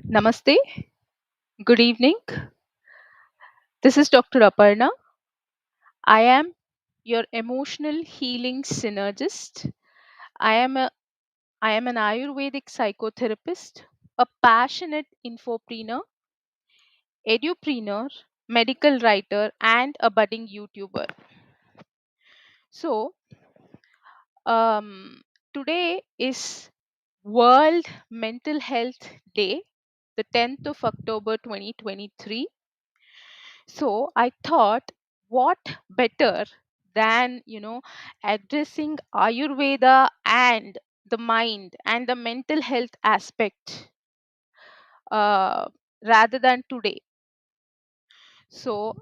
Namaste. Good evening. This is Dr. Aparna. I am your emotional healing synergist. I am a I am an Ayurvedic psychotherapist, a passionate infopreneur, edupreneur, medical writer, and a budding YouTuber. So, um, today is World Mental Health Day, the 10th of October 2023. So I thought, what better than, addressing Ayurveda and the mind and the mental health aspect uh, rather than today. So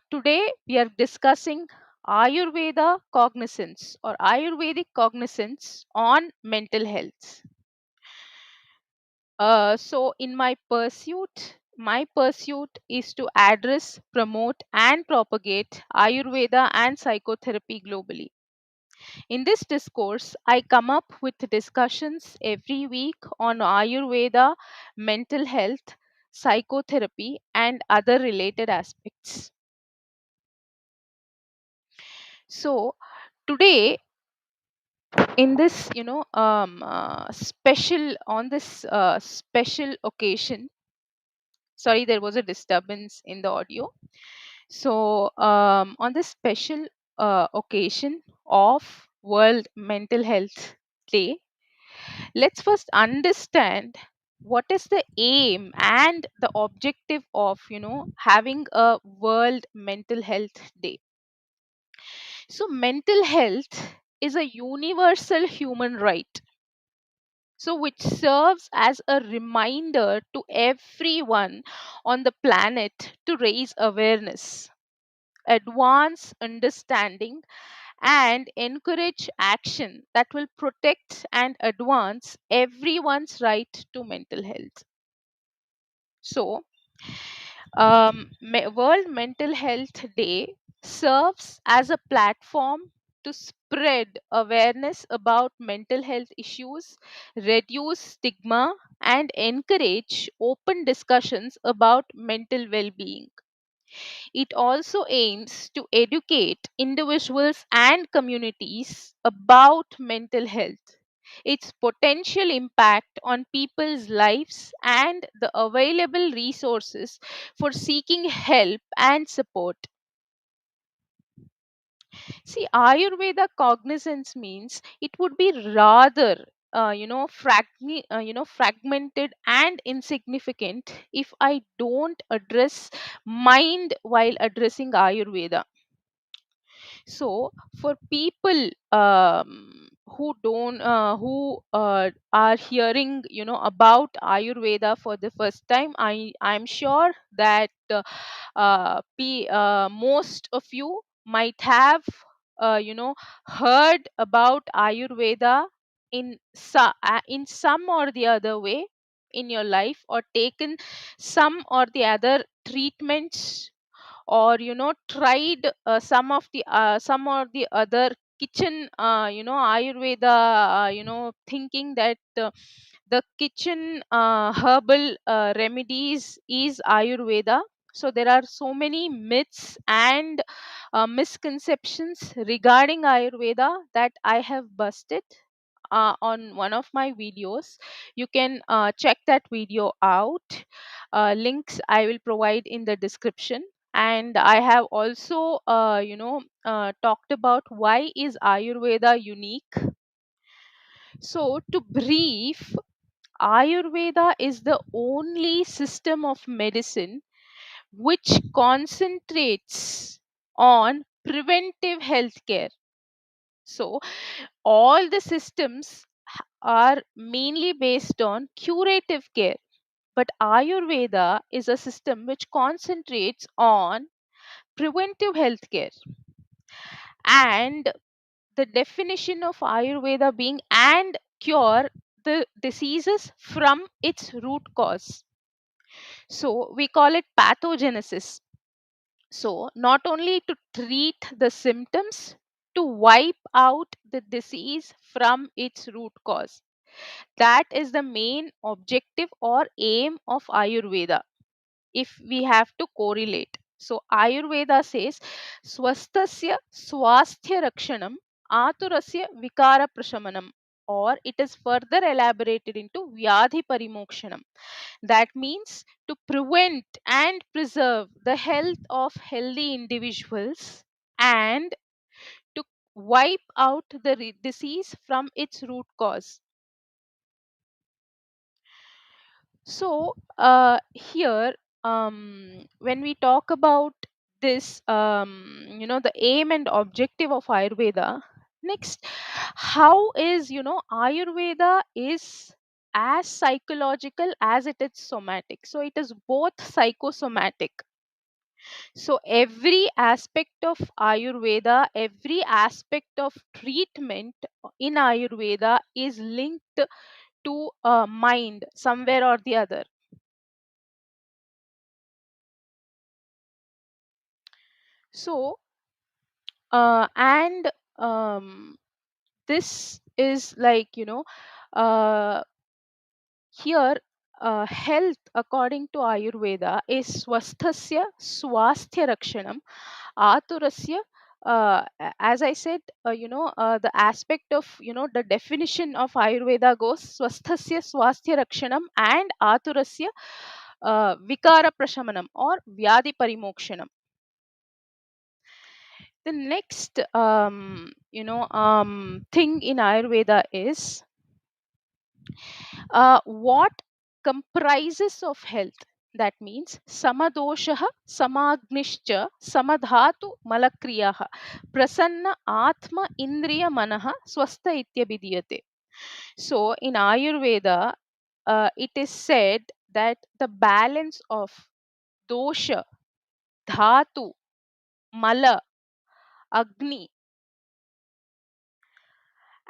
today we are discussing Ayurveda cognizance or Ayurvedic cognizance on mental health. So in my pursuit is to address, promote, and propagate Ayurveda and psychotherapy globally. In this discourse, I come up with discussions every week on Ayurveda, mental health, psychotherapy, and other related aspects. So today, in this, special on this special occasion, sorry, there was a disturbance in the audio. So, on this special occasion of World Mental Health Day, let's first understand what is the aim and the objective of having a World Mental Health Day. So, mental health is a universal human right. So, which serves as a reminder to everyone on the planet to raise awareness, advance understanding, and encourage action that will protect and advance everyone's right to mental health. So, World Mental Health Day serves as a platform to spread awareness about mental health issues, reduce stigma, and encourage open discussions about mental well being. It also aims to educate individuals and communities about mental health, its potential impact on people's lives, and the available resources for seeking help and support. See, Ayurveda cognizance means it would be rather fragmented and insignificant if I don't address mind while addressing Ayurveda. So for people who are hearing about Ayurveda for the first time, I'm sure that most of you might have heard about Ayurveda in some or the other way in your life, or taken some or the other treatments, or tried some or the other kitchen Ayurveda, thinking that the kitchen herbal remedies is Ayurveda. So there are so many myths and misconceptions regarding Ayurveda that I have busted on one of my videos. You can check that video out. Links I will provide in the description. And I have also talked about why is Ayurveda unique. So to brief, Ayurveda is the only system of medicine which concentrates on preventive healthcare. So all the systems are mainly based on curative care, but Ayurveda is a system which concentrates on preventive healthcare. And the definition of Ayurveda being and cure the diseases from its root cause. So we call it pathogenesis. So not only to treat the symptoms, to wipe out the disease from its root cause. That is the main objective or aim of Ayurveda, if we have to correlate. So Ayurveda says swastasya swasthya rakshanam aturasya vikara prashamanam, or it is further elaborated into vyadhi parimokshanam. That means to prevent and preserve the health of healthy individuals and to wipe out the disease from its root cause. So, here, when we talk about this, the aim and objective of Ayurveda, next, how is, Ayurveda is as psychological as it is somatic. So, it is both psychosomatic. So, every aspect of Ayurveda, every aspect of treatment in Ayurveda is linked to mind somewhere or the other. So, and this is like, uh, here, health according to Ayurveda is swasthasya swasthya rakshanam aturasya. As I said, the aspect of, the definition of Ayurveda goes swasthasya swasthya rakshanam and aturasya vikara prashamanam or vyadhi parimokshanam. The next thing in Ayurveda is what comprises of health. That means samadosha samagnishcha samadhatu malakriyaha prasanna atma indriya manaha swastha ityabhidiyate. So in Ayurveda, it is said that the balance of dosha, dhatu, mala, agni,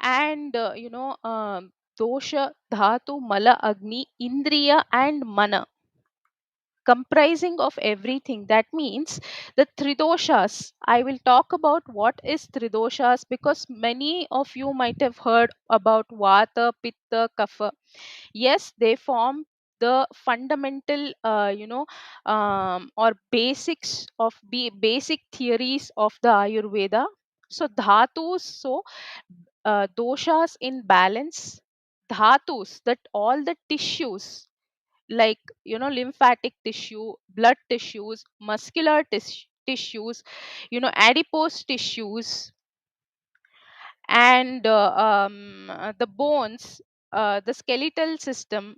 and dosha, dhatu, mala, agni, indriya and mana, comprising of everything. That means the tridoshas. I will talk about what is tridoshas because many of you might have heard about vata, pitta, kapha. Yes, they form the fundamental or basics of basic theories of the Ayurveda. So dhatus, so doshas in balance, dhatus, that all the tissues like, lymphatic tissue, blood tissues, muscular tissues, adipose tissues, and the bones, the skeletal system,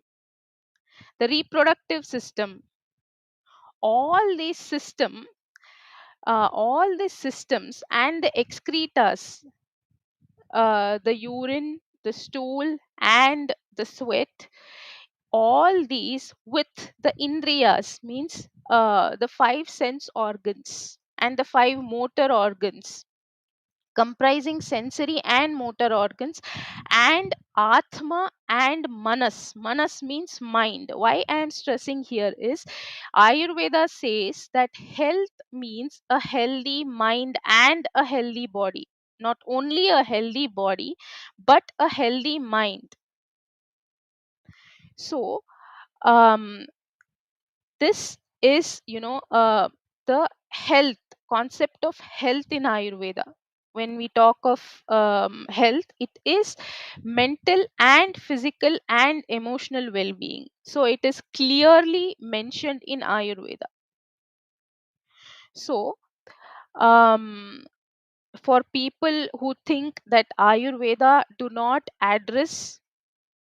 the reproductive system, all these all these systems and the excretas, the urine, the stool, and the sweat, all these with the indriyas means the five sense organs and the five motor organs, comprising sensory and motor organs, and atma and manas. Manas means mind. Why I am stressing here is Ayurveda says that health means a healthy mind and a healthy body. Not only a healthy body, but a healthy mind. So, um, this is, the health concept of health in Ayurveda. When we talk of health, it is mental and physical and emotional well-being. So it is clearly mentioned in Ayurveda. So, um, for people who think that Ayurveda do not address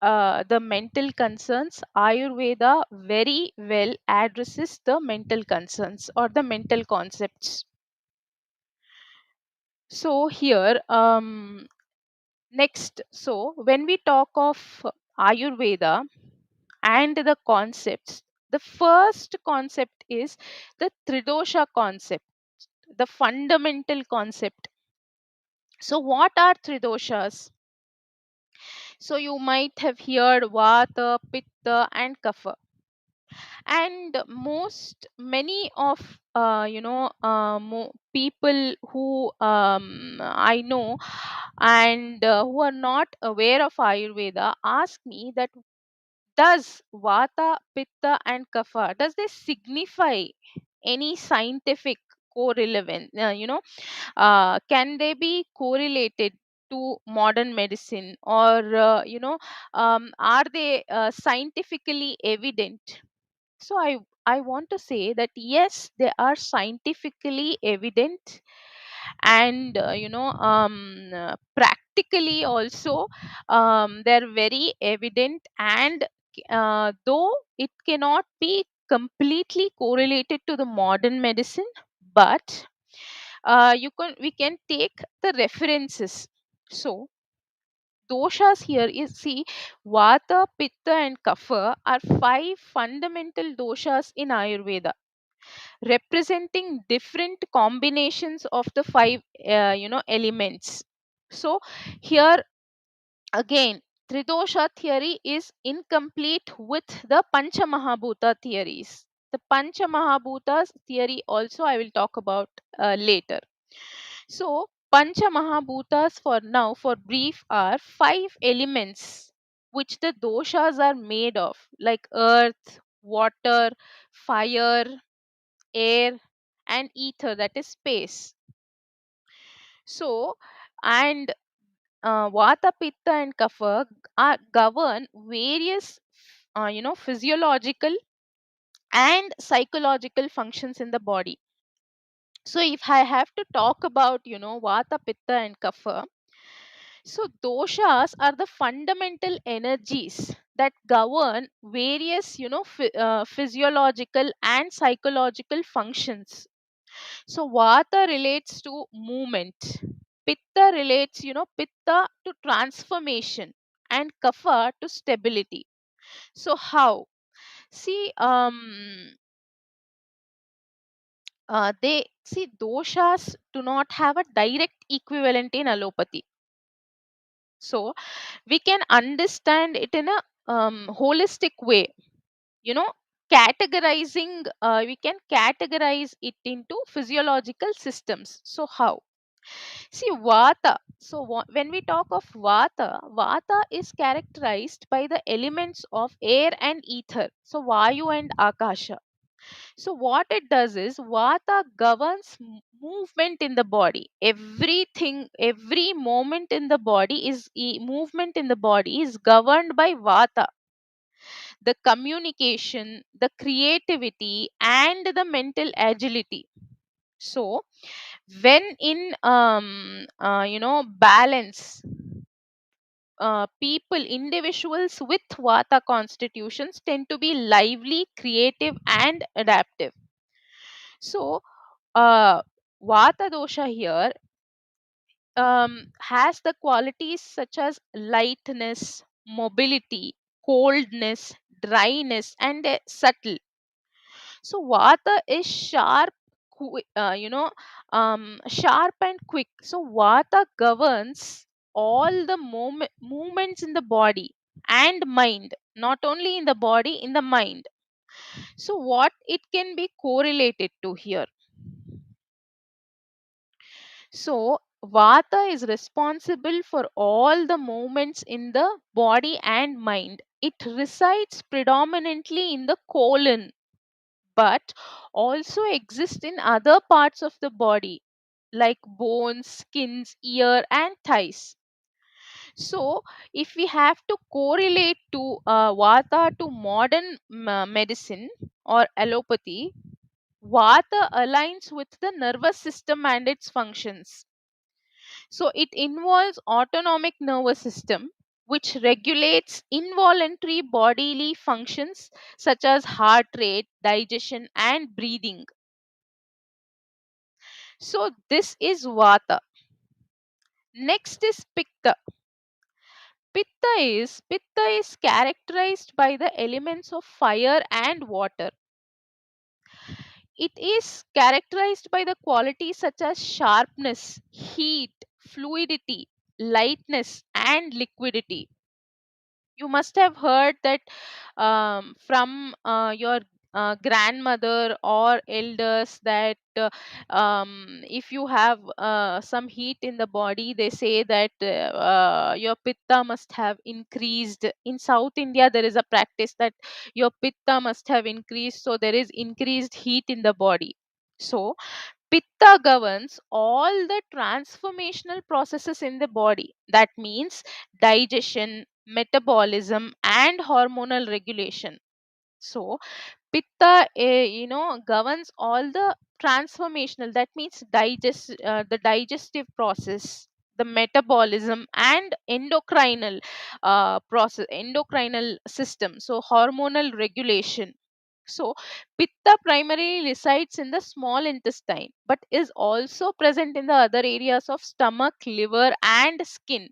the mental concerns, Ayurveda very well addresses the mental concerns or the mental concepts. So here, next, so when we talk of Ayurveda and the concepts, the first concept is the Tridosha concept, the fundamental concept. So what are Tridoshas? So you might have heard Vata, Pitta, and Kapha. And most many of people who I know, and who are not aware of Ayurveda, ask me that, does vata, pitta and kapha, does they signify any scientific correlation, can they be correlated to modern medicine, or are they scientifically evident? So I want to say that yes, they are scientifically evident, and practically also, they're very evident, and though it cannot be completely correlated to the modern medicine, but we can take the references. So doshas here is, see, vata, pitta and kapha are five fundamental doshas in Ayurveda, representing different combinations of the five elements. So here again, tridosha theory is incomplete with the pancha mahabhuta theories. The pancha mahabhutas theory also I will talk about later. So, Pancha Mahabhutas for now, for brief, are five elements which the doshas are made of, like earth, water, fire, air, and ether, that is space. So, and Vata, Pitta, and Kapha are govern various, physiological and psychological functions in the body. So, if I have to talk about, Vata, Pitta, and Kapha, so, doshas are the fundamental energies that govern various, physiological and psychological functions. So, vata relates to movement, pitta relates, pitta to transformation, and kapha to stability. So, how? See, they see doshas do not have a direct equivalent in allopathy. So, we can understand it in a holistic way, you know categorizing we can categorize it into physiological systems. So how? See, vata, so when we talk of vata is characterized by the elements of air and ether, so vayu and akasha. So what it does is vata governs movement in the body. Everything, every moment in the body movement in the body is governed by vata. The communication, the creativity, and the mental agility. So when in balance, individuals with vata constitutions tend to be lively, creative, and adaptive. So uh, vata dosha here has the qualities such as lightness, mobility, coldness, dryness, and subtle. So vata is sharp, sharp and quick. So vata governs all the movements in the body and mind, not only in the body, in the mind. So what it can be correlated to here? So vata is responsible for all the movements in the body and mind. It resides predominantly in the colon, but also exist in other parts of the body like bones, skins, ear, and thighs. So if we have to correlate to vata to modern medicine or allopathy, vata aligns with the nervous system and its functions. So it involves autonomic nervous system, which regulates involuntary bodily functions such as heart rate, digestion, and breathing. So this is vata. Next is pitta. Pitta is characterized by the elements of fire and water. It is characterized by the qualities such as sharpness, heat, fluidity, lightness, and liquidity. You must have heard that from your grandmother or elders that if you have some heat in the body, they say that your pitta must have increased. In South India, there is a practice that your pitta must have increased, so there is increased heat in the body. So Pitta governs all the transformational processes in the body. That means digestion, metabolism, and hormonal regulation. So, Pitta, governs all the transformational. That means the digestive process, the metabolism, and endocrinal system. So, hormonal regulation. So, Pitta primarily resides in the small intestine, but is also present in the other areas of stomach, liver, and skin.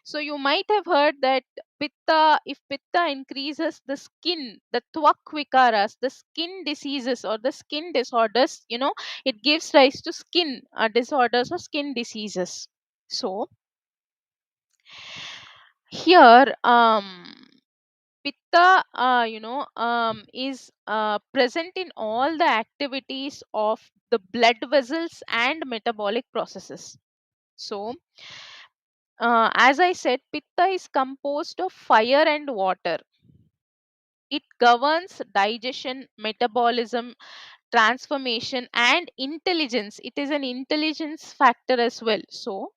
So, you might have heard that if Pitta increases the skin, the Twak Vikaras, the skin diseases or the skin disorders, it gives rise to skin disorders or skin diseases. So, here, Pitta, is present in all the activities of the blood vessels and metabolic processes. So, as I said, Pitta is composed of fire and water. It governs digestion, metabolism, transformation, and intelligence. It is an intelligence factor as well. So,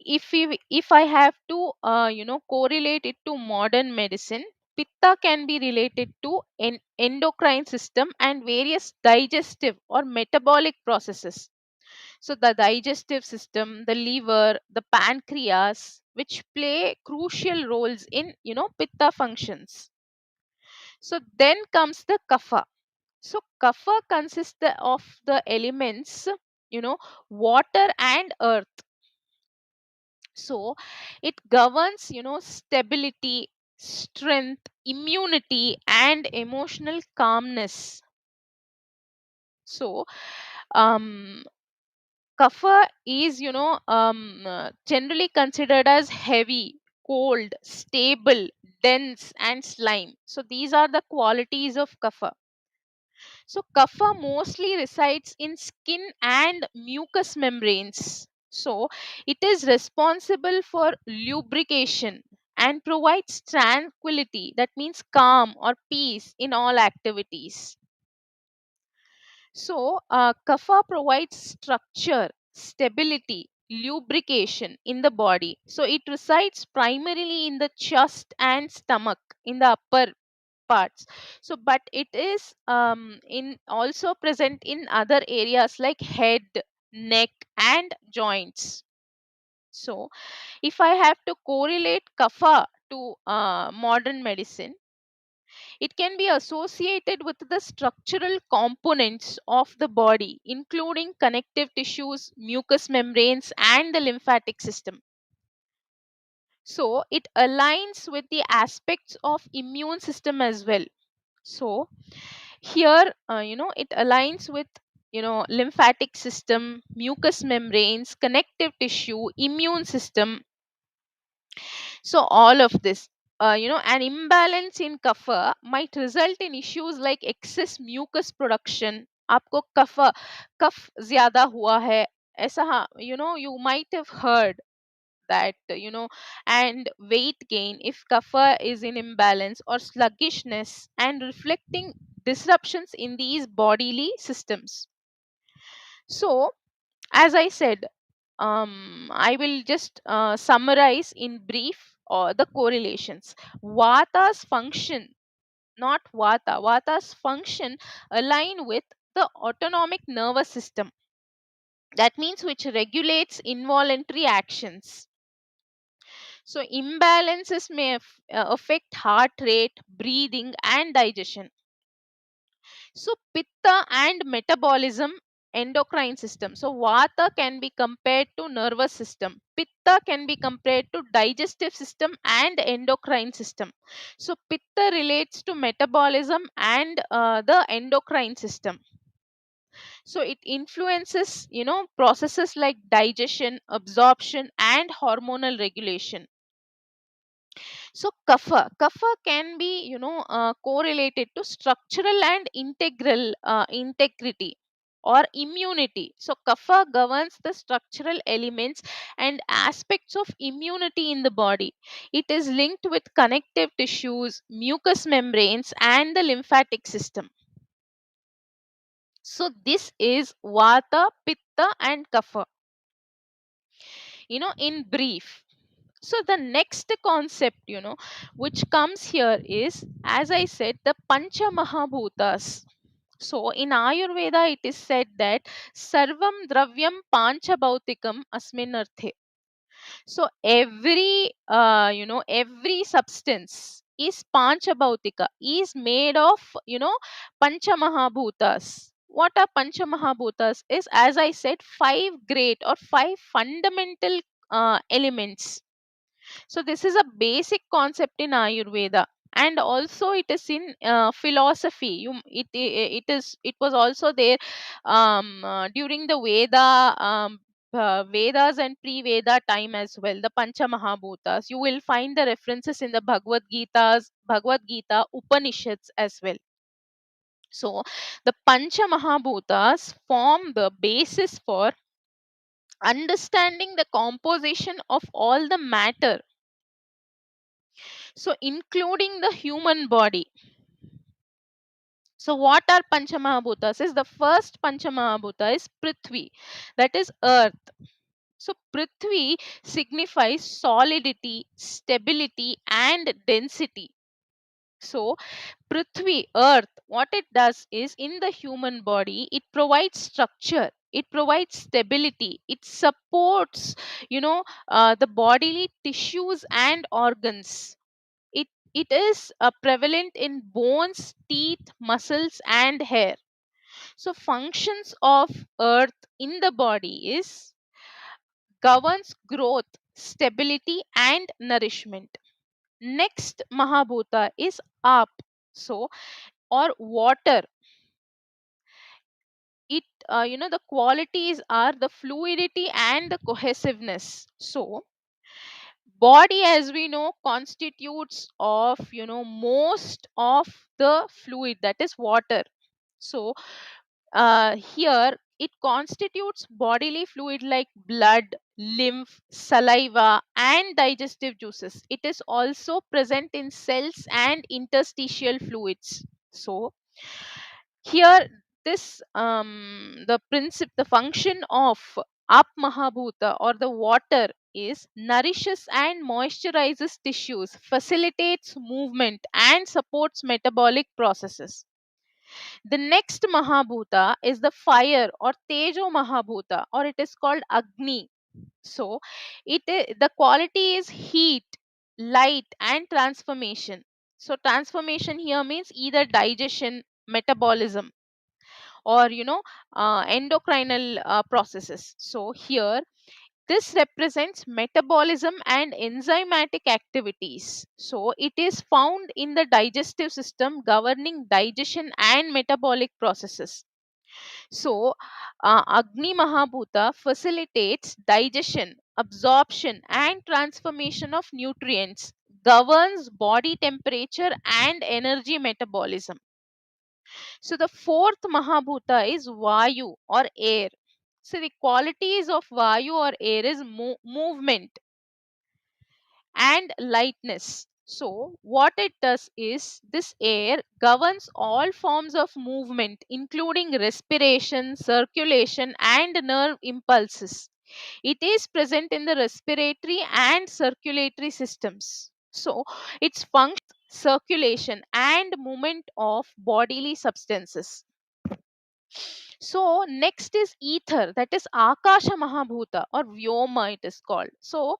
if I have to correlate it to modern medicine, pitta can be related to endocrine system and various digestive or metabolic processes. So the digestive system, the liver, the pancreas, which play crucial roles in pitta functions. So then comes the kapha. So kapha consists of the elements, you know water and earth. So it governs stability, strength, immunity, and emotional calmness. So um kapha is generally considered as heavy, cold, stable, dense, and slime. So these are the qualities of kapha. So kapha mostly resides in skin and mucous membranes. So it is responsible for lubrication and provides tranquility, that means calm or peace in all activities. So kapha provides structure, stability, lubrication in the body. So it resides primarily in the chest and stomach, in the upper parts. So but it is in also present in other areas like head, neck, and joints. So if I have to correlate kapha to modern medicine, it can be associated with the structural components of the body, including connective tissues, mucous membranes, and the lymphatic system. So it aligns with the aspects of immune system as well. So here it aligns with lymphatic system, mucous membranes, connective tissue, immune system. So all of this, an imbalance in kapha might result in issues like excess mucus production. आपको कफ ज्यादा हुआ है, ऐसा, हाँ, you might have heard that, and weight gain if kapha is in imbalance, or sluggishness, and reflecting disruptions in these bodily systems. So as I said, I will just summarize in brief the correlations. Vata's function, not Vata's function align with the autonomic nervous system. That means which regulates involuntary actions. So imbalances may affect heart rate, breathing, and digestion. So pitta and metabolism, endocrine system. So vata can be compared to nervous system. Pitta can be compared to digestive system and endocrine system. So pitta relates to metabolism and the endocrine system. So it influences processes like digestion, absorption, and hormonal regulation. So kapha can be, correlated to structural and integral integrity or immunity. So kapha governs the structural elements and aspects of immunity in the body. It is linked with connective tissues, mucous membranes, and the lymphatic system. So this is vata, pitta, and kapha, in brief. So the next concept, which comes here is, as I said, the pancha mahabhutas. So in Ayurveda it is said that sarvam dravyam pancha bhautikam asmin arthe. So every substance is pancha bhautika, is made of, pancha mahabhutas. What are pancha mahabhutas is, as I said, five great or five fundamental elements. So this is a basic concept in Ayurveda, and also it is in philosophy. It was also there during the Vedas and pre-Veda time as well. The Pancha Mahabhutas. You will find the references in the Bhagavad Gita Upanishads as well. So the Pancha Mahabhutas form the basis for understanding the composition of all the matter, so including the human body. So what are Panchamahabhutas? Is the first Panchamahabhuta is Prithvi, that is earth. So Prithvi signifies solidity, stability, and density. So Prithvi, earth, what it does is, in the human body, it provides structure, it provides stability, it supports, the bodily tissues and organs. It is prevalent in bones, teeth, muscles, and hair. So functions of earth in the body is governs growth, stability, and nourishment. Next mahabhuta is up, so, or water. It the qualities are the fluidity and the cohesiveness. So body, as we know, constitutes of, most of the fluid, that is water. So here it constitutes bodily fluid like blood, lymph, saliva, and digestive juices. It is also present in cells and interstitial fluids. So here, this the function of up mahabhuta, or the water, is nourishes and moisturizes tissues, facilitates movement, and supports metabolic processes. The next mahabhuta is the fire, or tejo mahabhuta, or it is called agni. So the quality is heat, light, and transformation. So transformation here means either digestion, metabolism, or, endocrinal processes. So here this represents metabolism and enzymatic activities. So it is found in the digestive system, governing digestion and metabolic processes. So Agni Mahabhuta facilitates digestion, absorption, and transformation of nutrients, governs body temperature and energy metabolism. So the fourth Mahabhuta is Vayu, or air. So the qualities of Vayu, or air, is movement and lightness. So what it does is, this air governs all forms of movement, including respiration, circulation, and nerve impulses. It is present in the respiratory and circulatory systems. So its function, circulation, and movement of bodily substances. So next is ether, that is Akasha Mahabhuta, or Vyoma it is called. So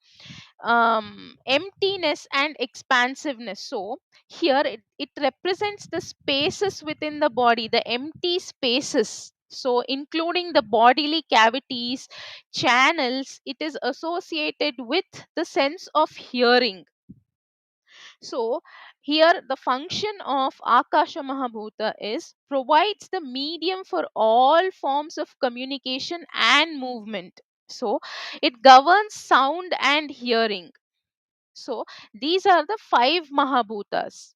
emptiness and expansiveness. So here it represents the spaces within the body, the empty spaces. So including the bodily cavities, channels. It is associated with the sense of hearing. So here the function of Akasha Mahabhuta is provides the medium for all forms of communication and movement. So it governs sound and hearing. So these are the five Mahabhutas.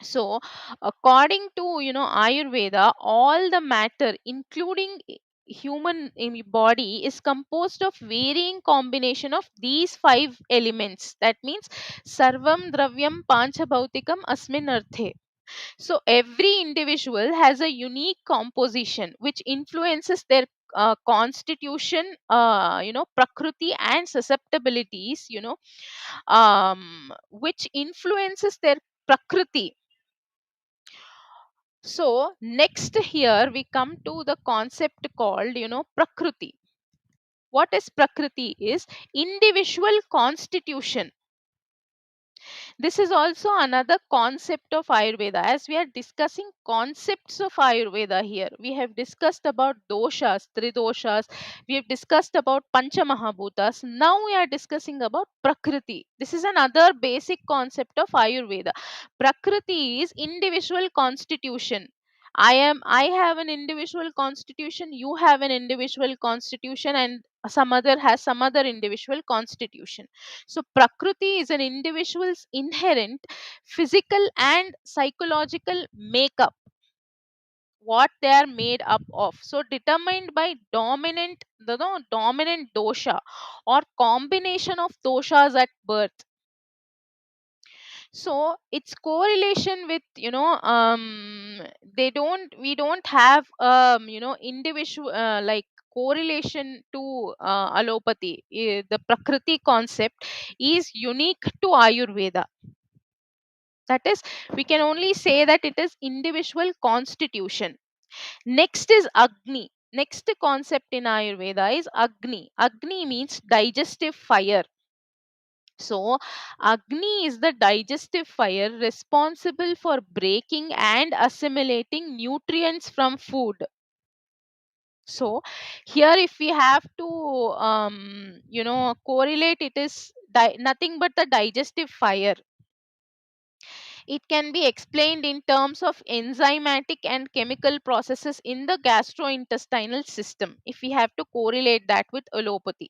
So according to Ayurveda, all the matter including human body is composed of varying combination of these five elements. That means sarvam dravyam panchabhautikam asmin arthe. So every individual has a unique composition which influences their constitution, prakriti and susceptibilities, which influences their prakriti. So next here we come to the concept called, prakriti. What is prakriti is individual constitution. This is also another concept of Ayurveda. As we are discussing concepts of Ayurveda here, we have discussed about doshas, tridoshas, we have discussed about panchamahabhutas. Now we are discussing about prakriti. This is another basic concept of Ayurveda. Prakriti is individual constitution. I have an individual constitution, you have an individual constitution, and some other has some other individual constitution. So prakriti is an individual's inherent physical and psychological makeup, what they are made up of. So determined by dominant, dominant dosha or combination of doshas at birth. So its correlation with, they don't we don't have individual like correlation to allopathy. The prakriti concept is unique to Ayurveda. That is, we can only say that it is individual constitution. Next is Agni. Next concept in Ayurveda is Agni. Agni means digestive fire. So, Agni is the digestive fire responsible for breaking and assimilating nutrients from food. So, here, if we have to, correlate, it is nothing but the digestive fire. It can be explained in terms of enzymatic and chemical processes in the gastrointestinal system, if we have to correlate that with allopathy.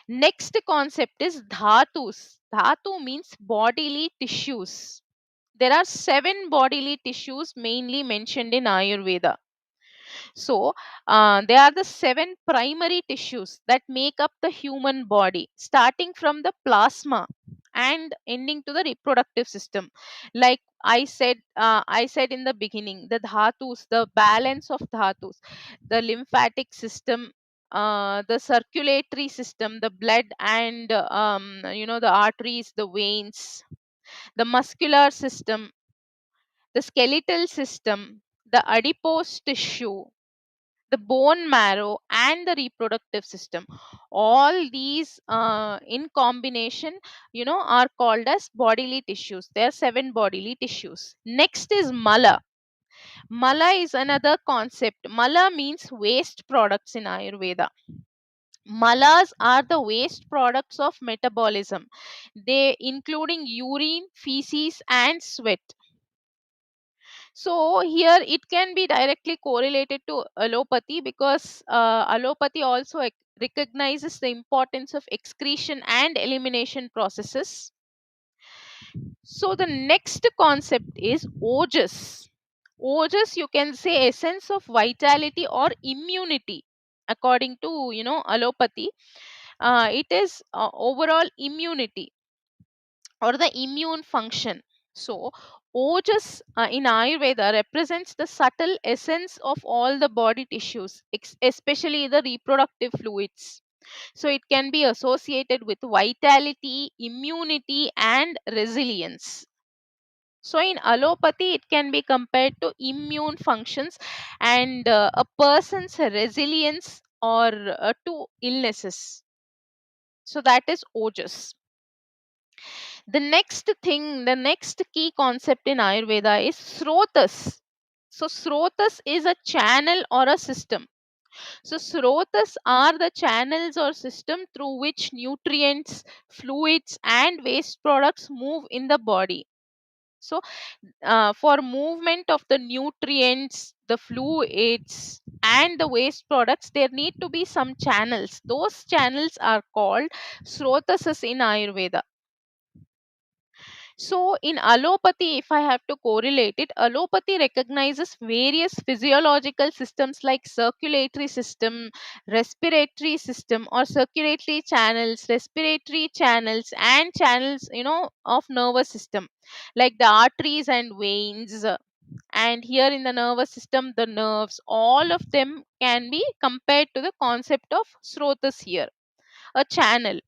Next concept is dhatus. Dhatu means bodily tissues. There are seven bodily tissues mainly mentioned in Ayurveda. So, they are the seven primary tissues that make up the human body, starting from the plasma and ending to the reproductive system. Like I said in the beginning, the dhatus, the balance of dhatus, the lymphatic system, the circulatory system, the blood and the arteries, the veins, the muscular system, the skeletal system, the adipose tissue, the bone marrow, and the reproductive system. All these in combination, are called as bodily tissues. There are seven bodily tissues. Next is mala. Mala is another concept. Mala means waste products in Ayurveda. Malas are the waste products of metabolism, they including urine, feces, and sweat. So here it can be directly correlated to allopathy, because allopathy also recognizes the importance of excretion and elimination processes. So the next concept is ojas. Ojas, you can say essence of vitality or immunity. According to allopathy, it is overall immunity or the immune function. So, ojas in Ayurveda represents the subtle essence of all the body tissues, especially the reproductive fluids. So, it can be associated with vitality, immunity, and resilience. So, in allopathy, it can be compared to immune functions and a person's resilience or to illnesses. So, that is ojas. The next key concept in Ayurveda is srotas. So, srotas is a channel or a system. So, srotas are the channels or system through which nutrients, fluids, and waste products move in the body. So for movement of the nutrients, the fluids and the waste products, there need to be some channels. Those channels are called srotasas in Ayurveda. So, in allopathy, if I have to correlate it, allopathy recognizes various physiological systems like circulatory system, respiratory system, or circulatory channels, respiratory channels, and channels, of nervous system, like the arteries and veins. And here in the nervous system, the nerves, all of them can be compared to the concept of srotas here, a channel.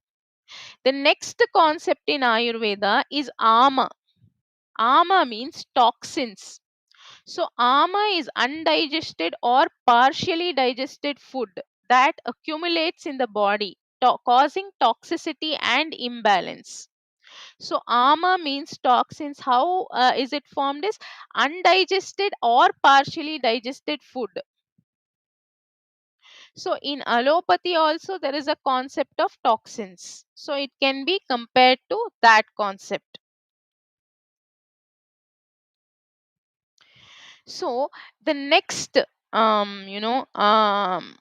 The next concept in Ayurveda is ama. Ama means toxins. So, ama is undigested or partially digested food that accumulates in the body, causing toxicity and imbalance. So, ama means toxins. How is it formed? Is undigested or partially digested food. So, in allopathy also there is a concept of toxins. So, it can be compared to that concept. So, the next um you know um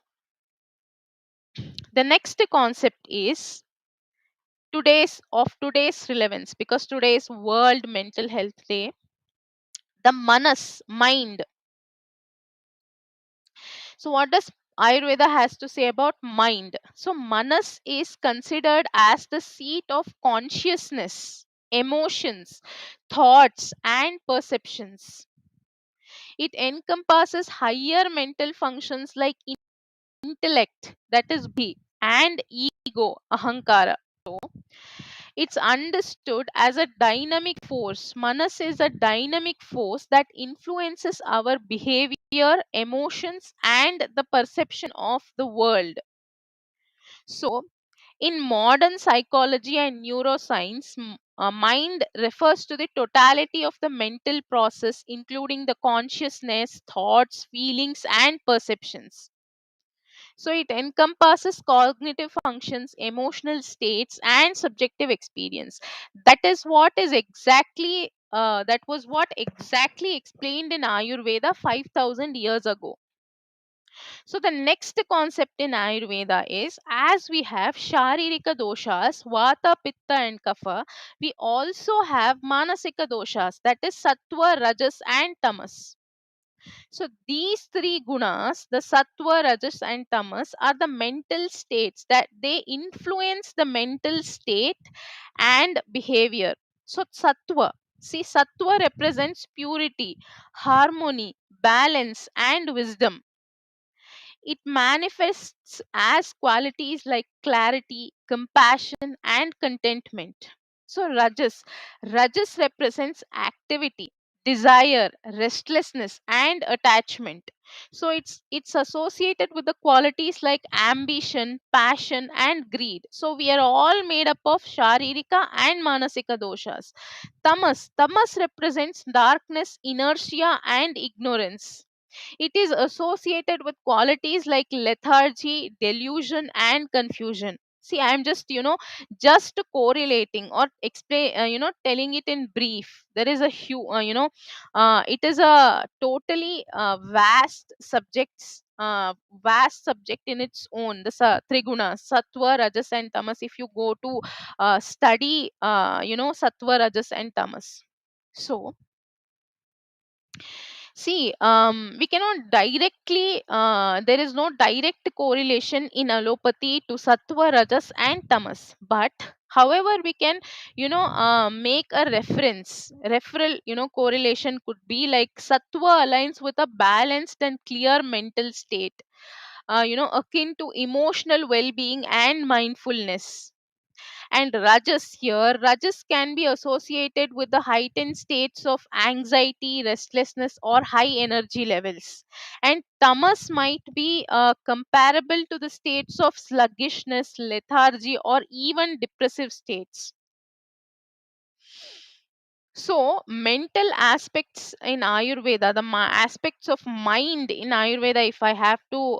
the next concept is today's relevance, because today is World Mental Health Day. The manas, mind. So what does Ayurveda has to say about mind? So manas is considered as the seat of consciousness, emotions, thoughts and perceptions. It encompasses higher mental functions like intellect, that is buddhi, and ego, ahankara. It's understood as a dynamic force. Manas is a dynamic force that influences our behavior, emotions, and the perception of the world. So, in modern psychology and neuroscience, mind refers to the totality of the mental process, including the consciousness, thoughts, feelings, and perceptions. So it encompasses cognitive functions, emotional states, and subjective experience. That was what exactly explained in Ayurveda 5,000 years ago. So the next concept in Ayurveda is, as we have Sharirika doshas, Vata, Pitta, and Kapha, we also have Manasika doshas, that is Sattva, Rajas, and Tamas. So these three gunas, the sattva, rajas, and tamas, are the mental states that they influence the mental state and behavior. So sattva, see, sattva represents purity, harmony, balance, and wisdom. It manifests as qualities like clarity, compassion, and contentment. So Rajas represents activity, desire, restlessness, and attachment. So it's associated with the qualities like ambition, passion, and greed. So we are all made up of Sharirika and Manasika doshas. Tamas represents darkness, inertia, and ignorance. It is associated with qualities like lethargy, delusion, and confusion. See, I am just correlating or explain, telling it in brief. There is a it is a totally vast subject in its own. The triguna, sattva, rajas, and tamas. If you go to study, sattva, rajas, and tamas. So, see, we cannot directly, there is no direct correlation in allopathy to sattva, rajas, and tamas. But, however, we can, make a referral, correlation could be like sattva aligns with a balanced and clear mental state, akin to emotional well being and mindfulness. And rajas can be associated with the heightened states of anxiety, restlessness, or high energy levels. And tamas might be comparable to the states of sluggishness, lethargy, or even depressive states. So, mental aspects in Ayurveda, the aspects of mind in Ayurveda, if I have to,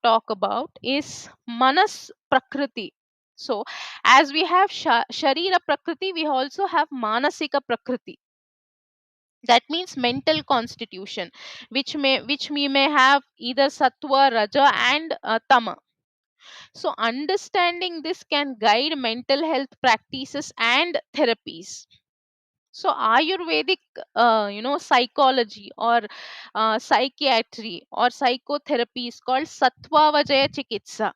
talk about, is Manas Prakriti. So, as we have Sharira Prakriti, we also have Manasika Prakriti. That means mental constitution, which we may have either sattva, raja, and tama. So understanding this can guide mental health practices and therapies. So Ayurvedic, psychology or psychiatry or psychotherapy is called Sattva Vajaya Chikitsa.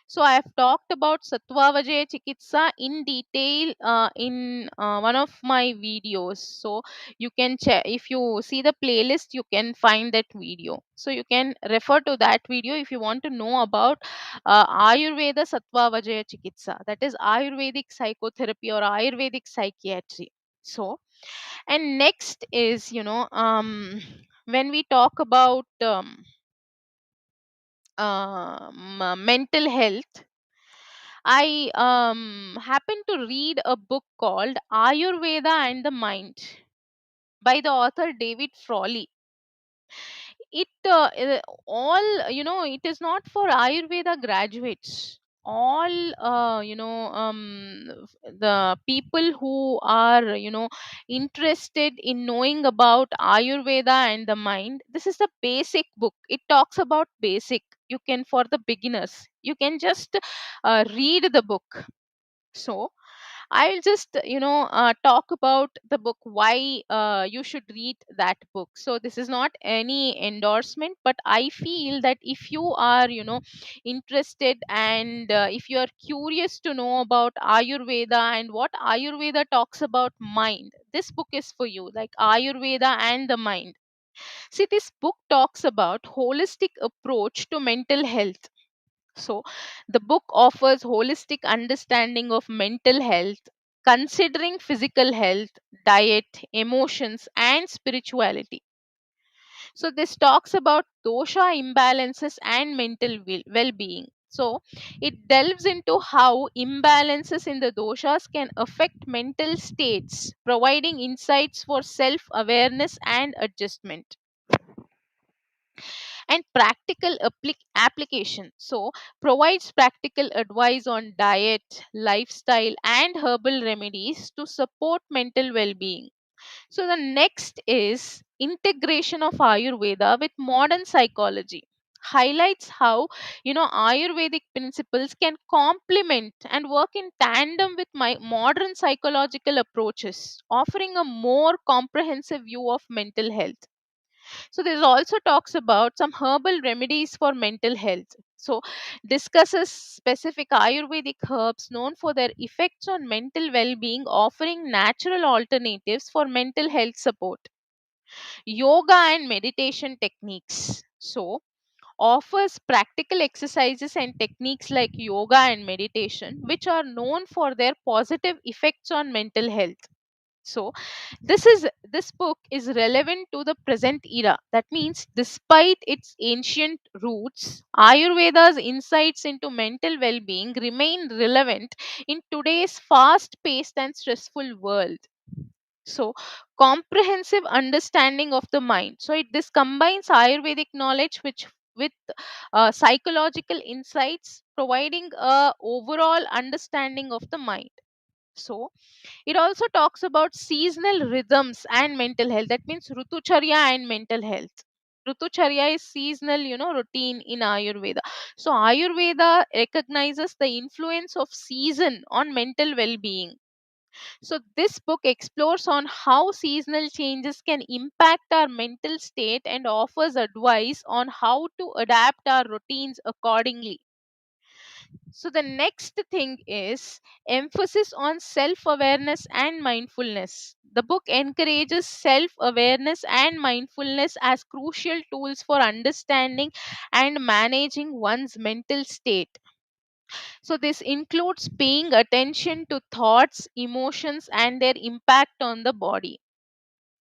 So I have talked about Sattva Vajaya Chikitsa in detail in one of my videos. So you can check, if you see the playlist, you can find that video. So you can refer to that video if you want to know about Ayurveda Sattva Vajaya Chikitsa. That is Ayurvedic psychotherapy or Ayurvedic psychiatry. So, and next is, when we talk about mental health, I happened to read a book called Ayurveda and the Mind by the author David Frawley. All, it is not for Ayurveda graduates. All, the people who are, interested in knowing about Ayurveda and the mind, this is the basic book. It talks about basic. You can, for the beginners, you can just read the book. So I'll just, talk about the book, why you should read that book. So this is not any endorsement, but I feel that if you are, interested, and if you are curious to know about Ayurveda and what Ayurveda talks about mind, this book is for you, like Ayurveda and the Mind. See, this book talks about holistic approach to mental health. So, the book offers holistic understanding of mental health, considering physical health, diet, emotions, and spirituality. So, this talks about dosha imbalances and mental well being. So, it delves into how imbalances in the doshas can affect mental states, providing insights for self awareness and adjustment, and practical application. So provides practical advice on diet, lifestyle, and herbal remedies to support mental well-being. So the next is integration of Ayurveda with modern psychology, highlights how, Ayurvedic principles can complement and work in tandem with my modern psychological approaches, offering a more comprehensive view of mental health. So this also talks about some herbal remedies for mental health. So discusses specific Ayurvedic herbs known for their effects on mental well-being, offering natural alternatives for mental health support. Yoga and meditation techniques. So offers practical exercises and techniques like yoga and meditation, which are known for their positive effects on mental health. So this book is relevant to the present era. That means despite its ancient roots, Ayurveda's insights into mental well-being remain relevant in today's fast-paced and stressful world. So comprehensive understanding of the mind. So this combines Ayurvedic knowledge which with psychological insights, providing a overall understanding of the mind. So it also talks about seasonal rhythms and mental health. That means Rutucharya and mental health. Rutucharya is seasonal, routine in Ayurveda. So Ayurveda recognizes the influence of season on mental well-being. So this book explores on how seasonal changes can impact our mental state and offers advice on how to adapt our routines accordingly. So the next thing is emphasis on self awareness and mindfulness. The book encourages self awareness and mindfulness as crucial tools for understanding and managing one's mental state. So this includes paying attention to thoughts, emotions, and their impact on the body,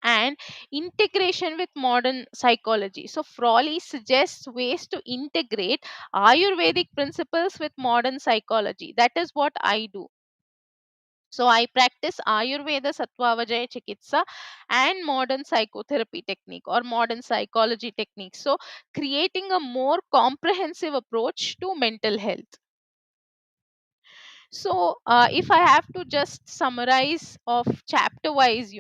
and integration with modern psychology. So, Frawley suggests ways to integrate Ayurvedic principles with modern psychology. That is what I do. So, I practice Ayurveda Sattvavajaya Chikitsa and modern psychotherapy technique or modern psychology technique. So, creating a more comprehensive approach to mental health. So, if I have to just summarize of chapter wise,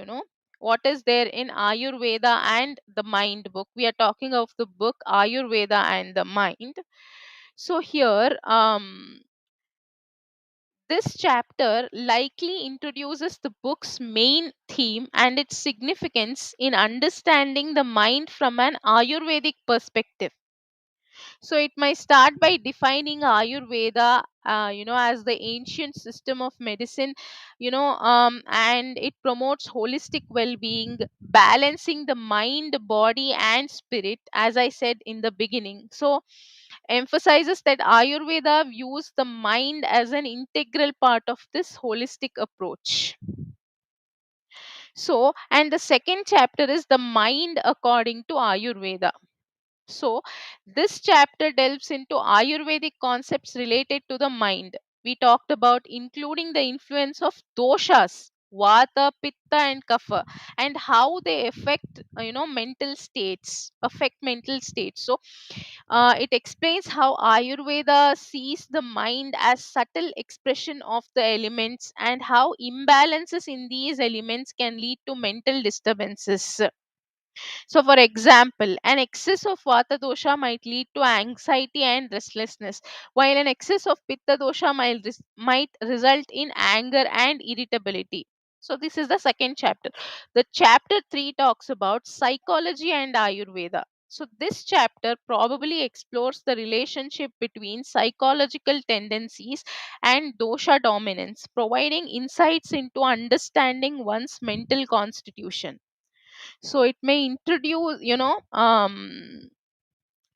what is there in Ayurveda and the Mind book. We are talking of the book Ayurveda and the Mind. So here, this chapter likely introduces the book's main theme and its significance in understanding the mind from an Ayurvedic perspective. So it might start by defining Ayurveda, as the ancient system of medicine, and it promotes holistic well-being, balancing the mind, body, and spirit, as I said in the beginning. So emphasizes that Ayurveda views the mind as an integral part of this holistic approach. So, and the second chapter is the mind according to Ayurveda. So, this chapter delves into Ayurvedic concepts related to the mind. We talked about including the influence of doshas, vata, pitta, and kapha, and how they affect, affect mental states. So, it explains how Ayurveda sees the mind as subtle expression of the elements and how imbalances in these elements can lead to mental disturbances. So, for example, an excess of Vata dosha might lead to anxiety and restlessness, while an excess of Pitta dosha might result in anger and irritability. So, this is the second chapter. The chapter 3 talks about psychology and Ayurveda. So, this chapter probably explores the relationship between psychological tendencies and dosha dominance, providing insights into understanding one's mental constitution. So it may introduce,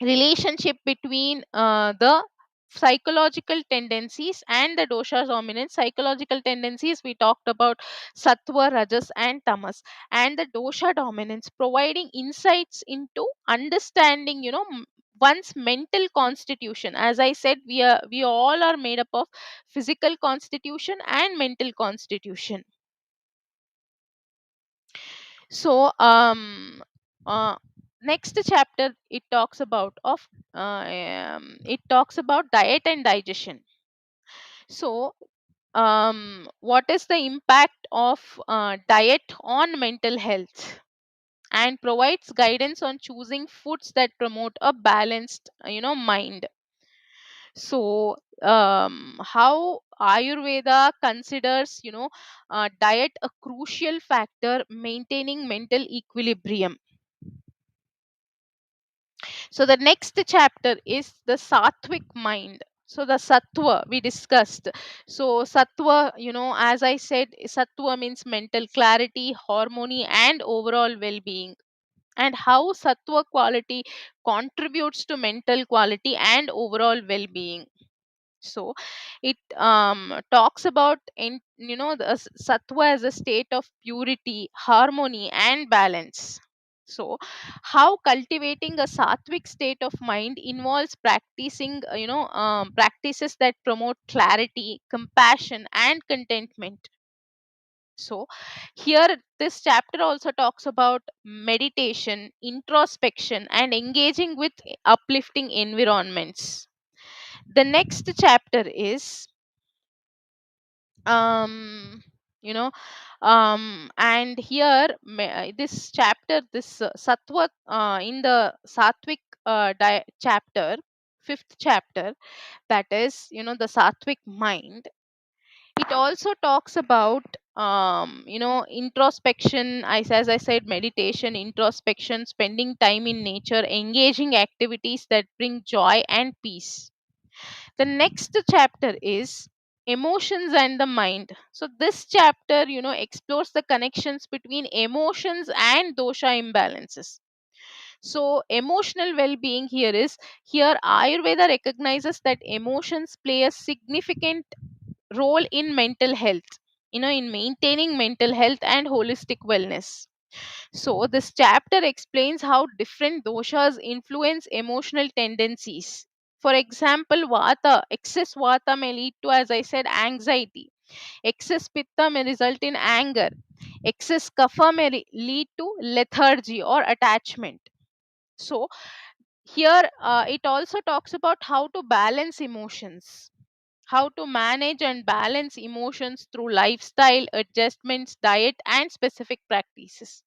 relationship between the psychological tendencies and the dosha dominance. Psychological tendencies, we talked about sattva, rajas, and tamas, and the dosha dominance, providing insights into understanding, one's mental constitution. As I said, we all are made up of physical constitution and mental constitution. So, uh, next chapter it talks about it talks about diet and digestion. So, what is the impact of diet on mental health, and provides guidance on choosing foods that promote a balanced, mind. So, how Ayurveda considers, diet a crucial factor maintaining mental equilibrium. So the next chapter is the sattvic mind. So the sattva we discussed. So sattva, as I said, sattva means mental clarity, harmony, and overall well-being. And how sattva quality contributes to mental quality and overall well-being. So it talks about the sattva as a state of purity, harmony, and balance. So how cultivating a sattvic state of mind involves practicing practices that promote clarity, compassion, and contentment. So here this chapter also talks about meditation, introspection, and engaging with uplifting environments. The next chapter is um you know and here this chapter, this sattva, in the sattvic chapter, fifth chapter, that is, the sattvic mind, it also talks about introspection, as I said, meditation, introspection, spending time in nature, engaging activities that bring joy and peace. The next chapter is emotions and the mind. So this chapter, explores the connections between emotions and dosha imbalances. So emotional well-being here Ayurveda recognizes that emotions play a significant role in mental health, in maintaining mental health and holistic wellness. So, this chapter explains how different doshas influence emotional tendencies. For example, vata, excess vata may lead to, as I said, anxiety. Excess pitta may result in anger. Excess kapha may lead to lethargy or attachment. So, here it also talks about how to balance emotions. how to manage and balance emotions through lifestyle adjustments, diet, and specific practices.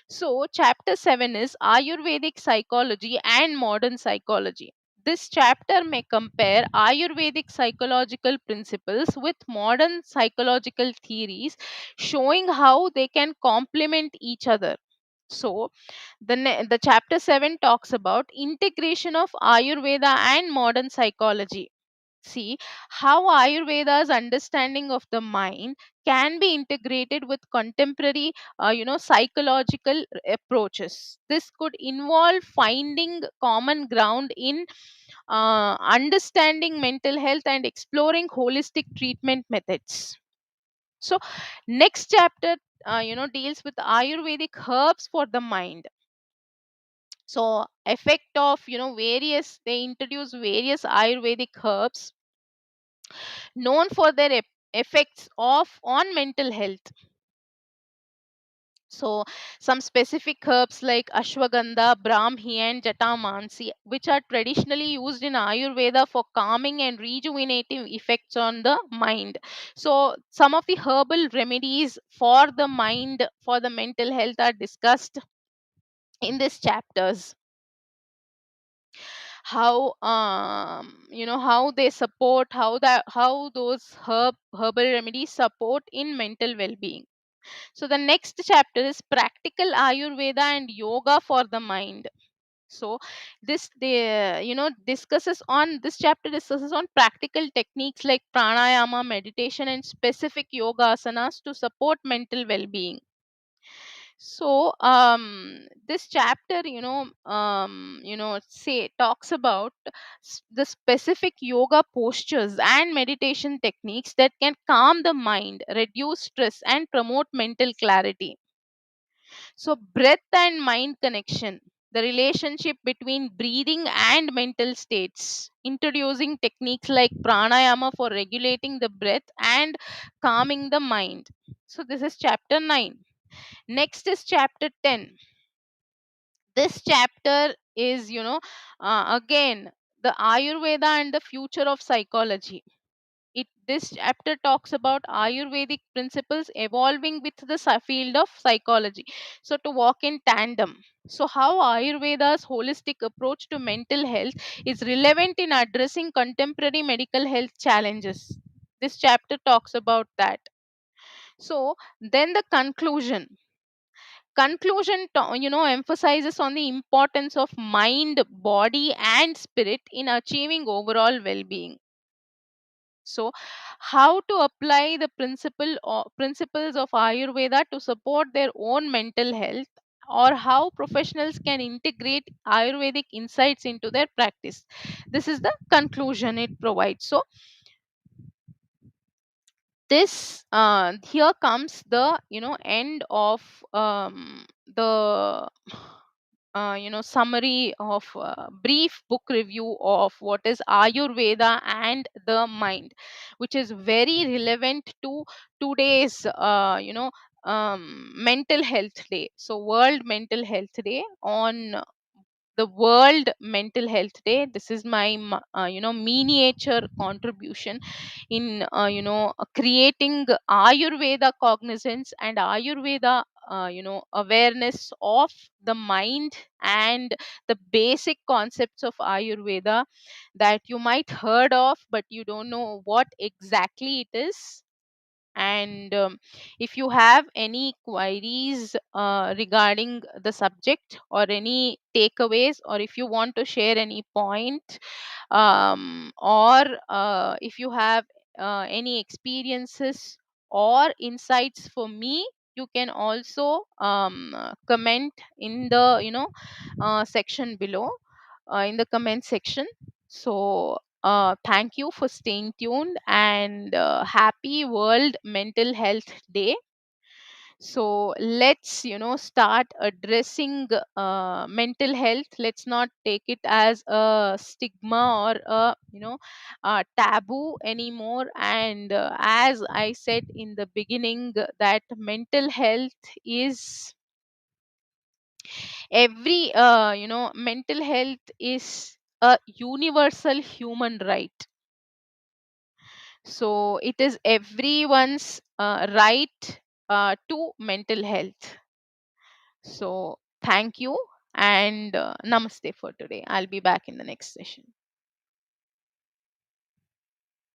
So, chapter 7 is Ayurvedic psychology and modern psychology. This chapter may compare Ayurvedic psychological principles with modern psychological theories, showing how they can complement each other. So, the chapter 7 talks about integration of Ayurveda and modern psychology. See how Ayurveda's understanding of the mind can be integrated with contemporary psychological approaches. This could involve finding common ground in understanding mental health and exploring holistic treatment methods. So next chapter deals with Ayurvedic herbs for the mind. So effect of various, they introduce various Ayurvedic herbs known for their effects of on mental health. So some specific herbs like ashwagandha, brahmi, and jatamansi, which are traditionally used in Ayurveda for calming and rejuvenating effects on the mind. So some of the herbal remedies for the mind, for the mental health, are discussed in these chapters. How how they support, how those herbal remedies support in mental well-being. So the next chapter is practical Ayurveda and yoga for the mind. So this they discusses on this chapter discusses on practical techniques like pranayama, meditation, and specific yoga asanas to support mental well-being. So this chapter say talks about the specific yoga postures and meditation techniques that can calm the mind, reduce stress, and promote mental clarity. So breath and mind connection, the relationship between breathing and mental states, introducing techniques like pranayama for regulating the breath and calming the mind. So this is chapter 9. Next is chapter 10. This chapter is again the Ayurveda and the future of psychology. This chapter talks about Ayurvedic principles evolving with the field of psychology, so to walk in tandem. So how Ayurveda's holistic approach to mental health is relevant in addressing contemporary medical health challenges. This chapter talks about that. So then the emphasizes on the importance of mind, body, and spirit in achieving overall well-being. So how to apply the principles of Ayurveda to support their own mental health, or how professionals can integrate Ayurvedic insights into their practice. This is the conclusion it provides. So this here comes the end of the summary of brief book review of what is Ayurveda and the mind, which is very relevant to today's mental health day. So World Mental Health Day, on the World Mental Health Day. This is my miniature contribution in creating Ayurveda cognizance and Ayurveda awareness of the mind and the basic concepts of Ayurveda that you might heard of, but you don't know what exactly it is. And if you have any queries regarding the subject, or any takeaways, or if you want to share any point, or if you have any experiences or insights for me, you can also comment in the section below, in the comment section. So thank you for staying tuned, and happy World Mental Health Day. So let's start addressing mental health. Let's not take it as a stigma or a taboo anymore. And as I said in the beginning, that mental health is mental health is a universal human right. So it is everyone's right to mental health. So thank you, and namaste for today. I'll be back in the next session.